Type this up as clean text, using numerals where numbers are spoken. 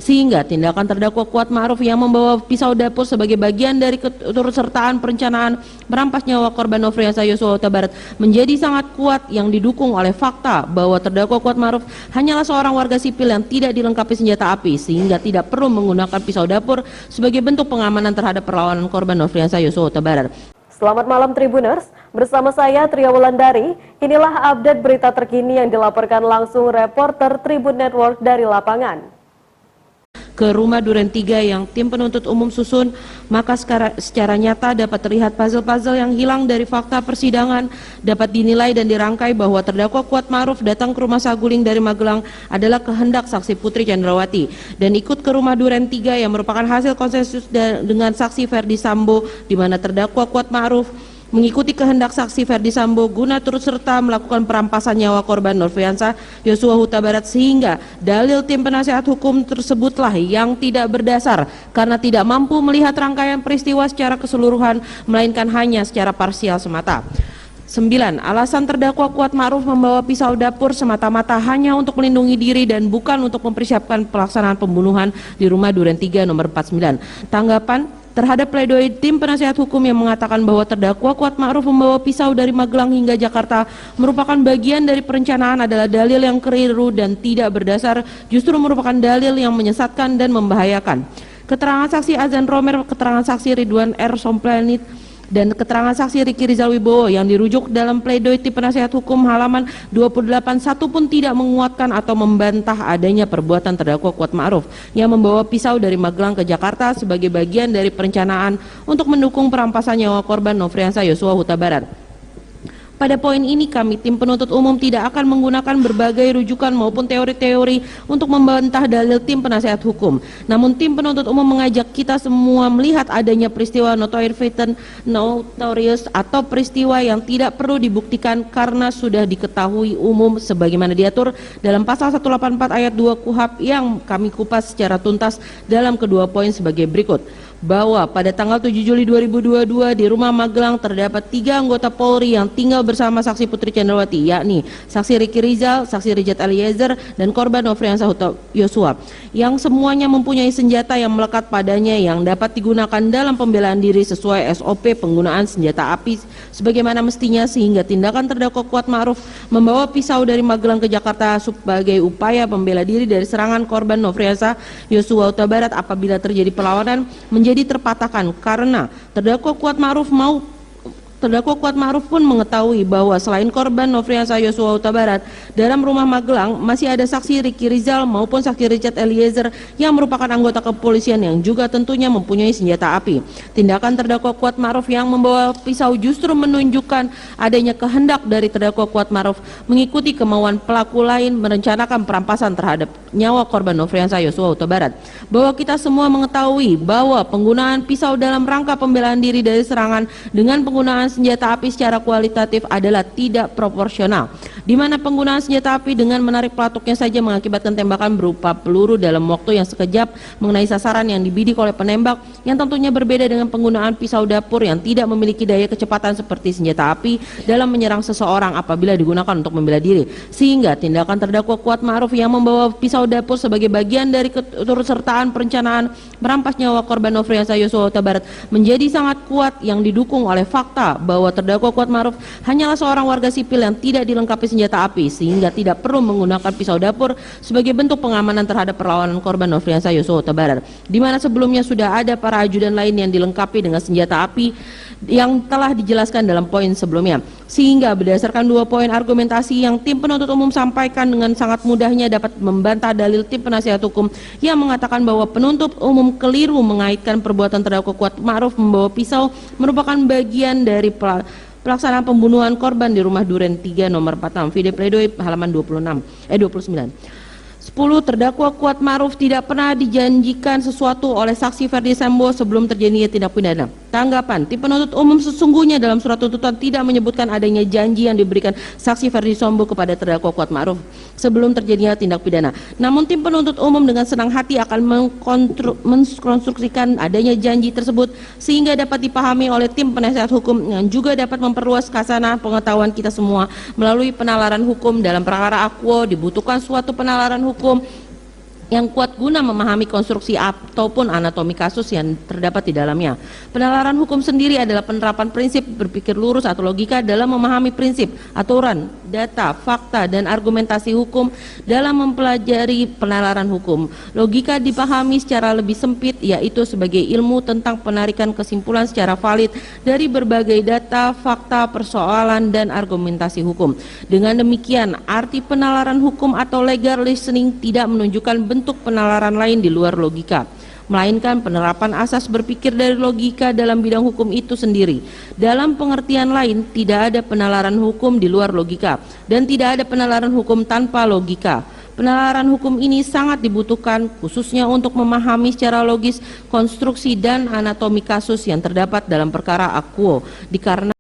sehingga tindakan terdakwa Kuat Ma'ruf yang membawa pisau dapur sebagai bagian dari keturutsertaan perencanaan merampas nyawa korban Nofriansah Yosua Huta Barat menjadi sangat kuat yang didukung oleh fakta bahwa terdakwa Kuat Ma'ruf hanyalah seorang warga sipil yang tidak dilengkapi senjata api sehingga tidak perlu menggunakan pisau dapur sebagai bentuk pengamanan terhadap perlawanan korban Nofriansah Yosua Huta Barat. Selamat malam Tribuners, bersama saya Tria Wulandari. Inilah update berita terkini yang dilaporkan langsung reporter Tribun Network dari lapangan. Ke rumah Duren 3 yang tim penuntut umum susun, maka secara nyata dapat terlihat puzzle-puzzle yang hilang dari fakta persidangan. Dapat dinilai dan dirangkai bahwa terdakwa Kuat Ma'ruf datang ke rumah Saguling dari Magelang adalah kehendak saksi Putri Chandrawati dan ikut ke rumah Duren 3 yang merupakan hasil konsensus dengan saksi Ferdi Sambo, di mana terdakwa Kuat Ma'ruf mengikuti kehendak saksi Ferdi Sambo guna turut serta melakukan perampasan nyawa korban Nofriansah Yosua Huta Barat, sehingga dalil tim penasehat hukum tersebutlah yang tidak berdasar karena tidak mampu melihat rangkaian peristiwa secara keseluruhan melainkan hanya secara parsial semata. 9. Alasan terdakwa Kuat Ma'ruf membawa pisau dapur semata-mata hanya untuk melindungi diri dan bukan untuk mempersiapkan pelaksanaan pembunuhan di rumah Duren 3 nomor 49. Tanggapan terhadap pledoi tim penasehat hukum yang mengatakan bahwa terdakwa Kuat Ma'ruf membawa pisau dari Magelang hingga Jakarta merupakan bagian dari perencanaan adalah dalil yang keliru dan tidak berdasar, justru merupakan dalil yang menyesatkan dan membahayakan. Keterangan saksi Azan Romer, keterangan saksi Ridwan R. Somplanit, dan keterangan saksi Riki Rizal Wibowo yang dirujuk dalam pledoi tim penasehat hukum halaman 28 satu pun tidak menguatkan atau membantah adanya perbuatan terdakwa Kuat Ma'ruf yang membawa pisau dari Magelang ke Jakarta sebagai bagian dari perencanaan untuk mendukung perampasan nyawa korban Nofriansah Yosua Huta Barat. Pada poin ini kami tim penuntut umum tidak akan menggunakan berbagai rujukan maupun teori-teori untuk membantah dalil tim penasehat hukum. Namun tim penuntut umum mengajak kita semua melihat adanya peristiwa notorious atau peristiwa yang tidak perlu dibuktikan karena sudah diketahui umum sebagaimana diatur dalam pasal 184 ayat 2 KUHP yang kami kupas secara tuntas dalam kedua poin sebagai berikut. Bahwa pada tanggal 7 Juli 2022 di rumah Magelang terdapat 3 anggota Polri yang tinggal bersama saksi Putri Chandrawati, yakni saksi Riki Rizal, saksi Richard Eliezer, dan korban Nofriansah Yosua, yang semuanya mempunyai senjata yang melekat padanya yang dapat digunakan dalam pembelaan diri sesuai SOP penggunaan senjata api sebagaimana mestinya, sehingga tindakan terdakwa Kuat Ma'ruf membawa pisau dari Magelang ke Jakarta sebagai upaya pembela diri dari serangan korban Nofriansah Yosua Huta Barat apabila terjadi perlawanan menjadi terpatahkan karena terdakwa Kuat Ma'ruf pun mengetahui bahwa selain korban Nofriansah Yosua Huta Barat, dalam rumah Magelang masih ada saksi Riki Rizal maupun saksi Richard Eliezer yang merupakan anggota kepolisian yang juga tentunya mempunyai senjata api. Tindakan terdakwa Kuat Ma'ruf yang membawa pisau justru menunjukkan adanya kehendak dari terdakwa Kuat Ma'ruf mengikuti kemauan pelaku lain merencanakan perampasan terhadap nyawa korban Nofriansah Yosua Huta Barat. Bahwa kita semua mengetahui bahwa penggunaan pisau dalam rangka pembelaan diri dari serangan dengan penggunaan senjata api secara kualitatif adalah tidak proporsional, di mana penggunaan senjata api dengan menarik pelatuknya saja mengakibatkan tembakan berupa peluru dalam waktu yang sekejap mengenai sasaran yang dibidik oleh penembak, yang tentunya berbeda dengan penggunaan pisau dapur yang tidak memiliki daya kecepatan seperti senjata api dalam menyerang seseorang apabila digunakan untuk membela diri, sehingga tindakan terdakwa Kuat Ma'ruf yang membawa pisau dapur sebagai bagian dari keturutsertaan perencanaan merampas nyawa korban Nofriansah Yosua Huta Barat menjadi sangat kuat yang didukung oleh fakta bahwa terdakwa Kuat Ma'ruf hanyalah seorang warga sipil yang tidak dilengkapi senjata api sehingga tidak perlu menggunakan pisau dapur sebagai bentuk pengamanan terhadap perlawanan korban Nofriansah Yosua Huta Barat, di mana sebelumnya sudah ada para ajudan lain yang dilengkapi dengan senjata api yang telah dijelaskan dalam poin sebelumnya, sehingga berdasarkan 2 poin argumentasi yang tim penuntut umum sampaikan dengan sangat mudahnya dapat membantah dalil tim penasihat hukum yang mengatakan bahwa penuntut umum keliru mengaitkan perbuatan terdakwa Kuat Ma'ruf membawa pisau merupakan bagian dari pelaksanaan pembunuhan korban di rumah Duren 3 nomor 46. Video pledoi halaman 29. 10. Terdakwa Kuat Ma'ruf tidak pernah dijanjikan sesuatu oleh saksi Ferdi Sambo sebelum terjadinya tindak pidana. Tanggapan, tim penuntut umum sesungguhnya dalam surat tuntutan tidak menyebutkan adanya janji yang diberikan saksi Ferdi Sambo kepada terdakwa Kuat Ma'ruf sebelum terjadinya tindak pidana. Namun tim penuntut umum dengan senang hati akan mengkonstruksikan adanya janji tersebut sehingga dapat dipahami oleh tim penasihat hukum yang juga dapat memperluas khasanah pengetahuan kita semua melalui penalaran hukum. Dalam perkara akwo dibutuhkan suatu penalaran hukum yang kuat guna memahami konstruksi ataupun anatomi kasus yang terdapat di dalamnya. Penalaran hukum sendiri adalah penerapan prinsip berpikir lurus atau logika dalam memahami prinsip, aturan, data, fakta, dan argumentasi hukum dalam mempelajari penalaran hukum. Logika dipahami secara lebih sempit, yaitu sebagai ilmu tentang penarikan kesimpulan secara valid dari berbagai data, fakta, persoalan, dan argumentasi hukum. Dengan demikian, arti penalaran hukum atau legal reasoning tidak menunjukkan bentuk penalaran lain di luar logika, melainkan penerapan asas berpikir dari logika dalam bidang hukum itu sendiri. Dalam pengertian lain, tidak ada penalaran hukum di luar logika, dan tidak ada penalaran hukum tanpa logika. Penalaran hukum ini sangat dibutuhkan khususnya untuk memahami secara logis konstruksi dan anatomi kasus yang terdapat dalam perkara akuo, dikarenakan